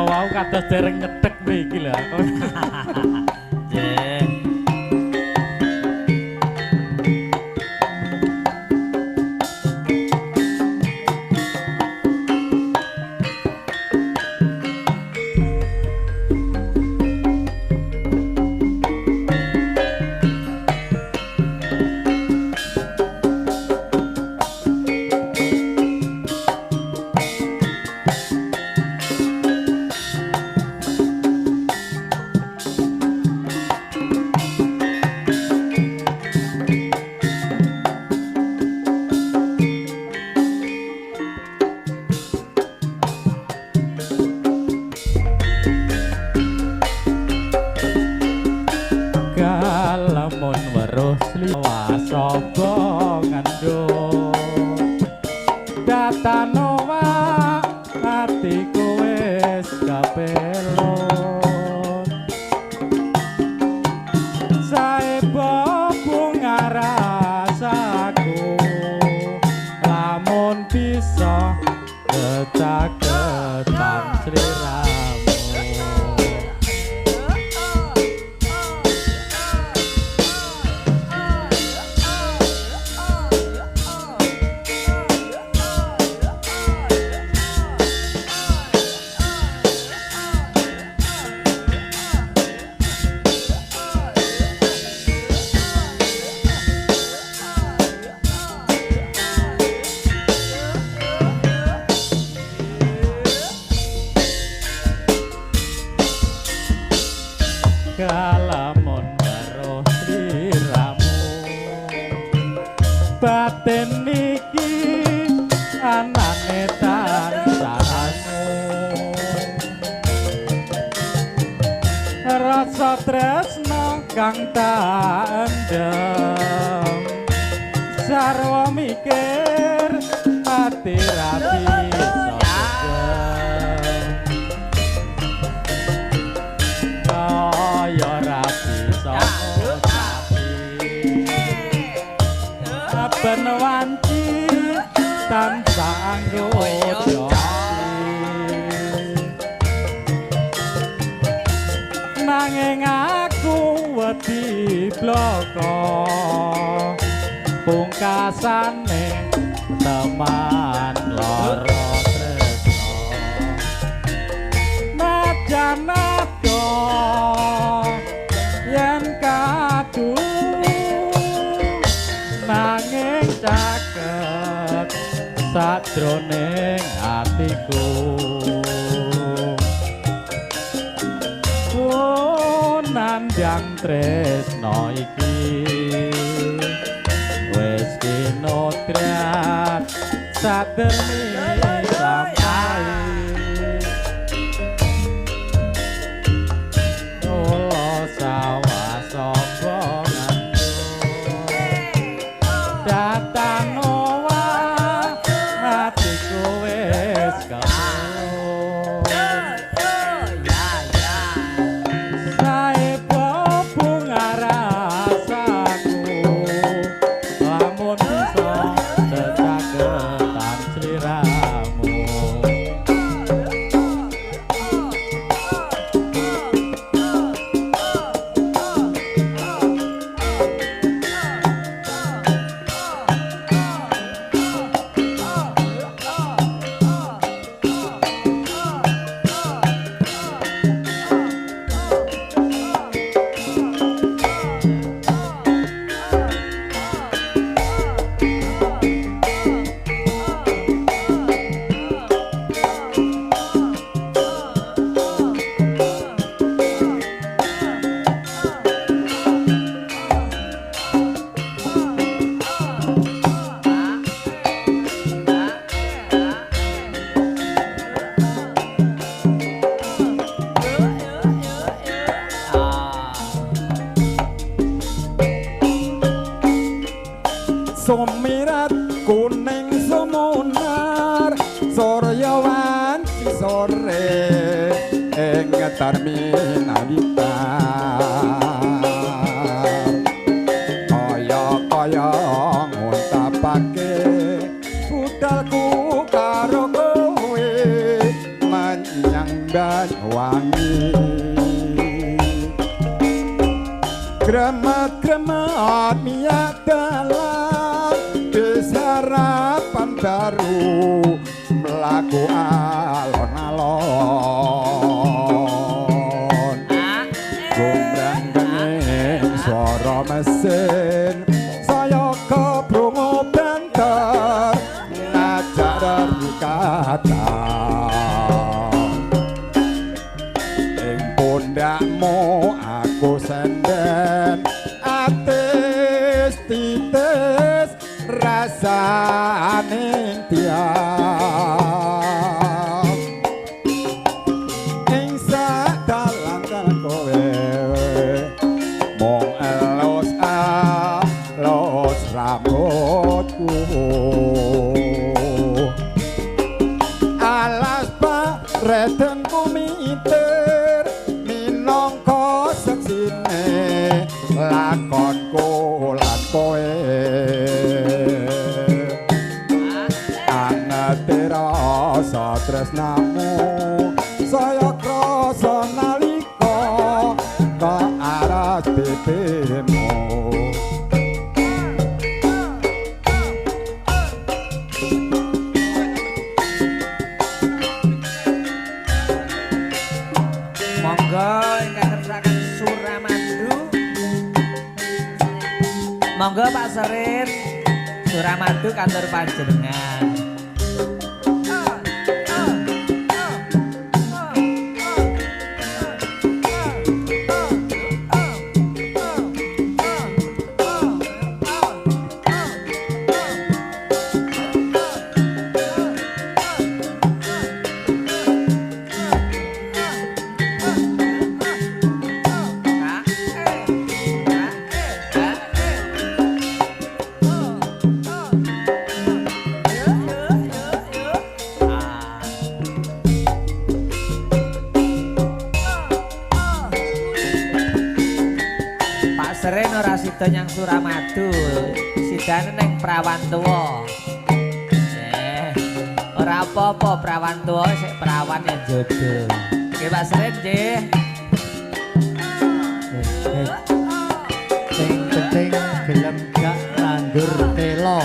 wau kados dereng nyedhek mriki lho aku. Nggih. Lamun weruh sliwasaba ngandung datanowa atiku wis kapelon saeba bunga rasaku lamun bisa kecaketan sliramu. Kalamun karo sliramu batin niki anane tansahmu rasa tresno kang tak endem sarwa mikir ati rapi ben wanci tansah anggota nanging aku wedi bloko pungkasane teman loro tresno najan ado yen kadu nanging caket sadroning atiku nandang tresno iki wis kinodrat sademi sampai olo sawah sombongan datanowa hatiku wis kapelon saeba bunga rasaku lamun bisa kecaketan sliramu. Sumirat kuning sumunar Surya wanci sore ing terminawitar kaya nguntapake budalku karo kowe menyang Banyuwangi Gremet-gremet minyak dalam bis harapan baru melaku alon-alon gombrang bening suara mesin saya kebrungu banter ngajak dari kata ing pundakmu aku senden atis titis rasane tiap ing sadalan kowe mong elus rambutku alas pareten kumiter minangka seksine lakonku lan kowe angete rasa tresnamu saya krasa nalika ka aras pipimu monggo ingkang ngersakaken Suramadu monggo Pak Serin Suramadu kantor panjenengan Seren ora sida nyang Suramadu, sidane neng Prawan Tuwa. Ora apa-apa Prawan Tuwa sik prawan ya jodoh. Nggih Pak Seren nggih. Sing penting gelem gak nandur telo.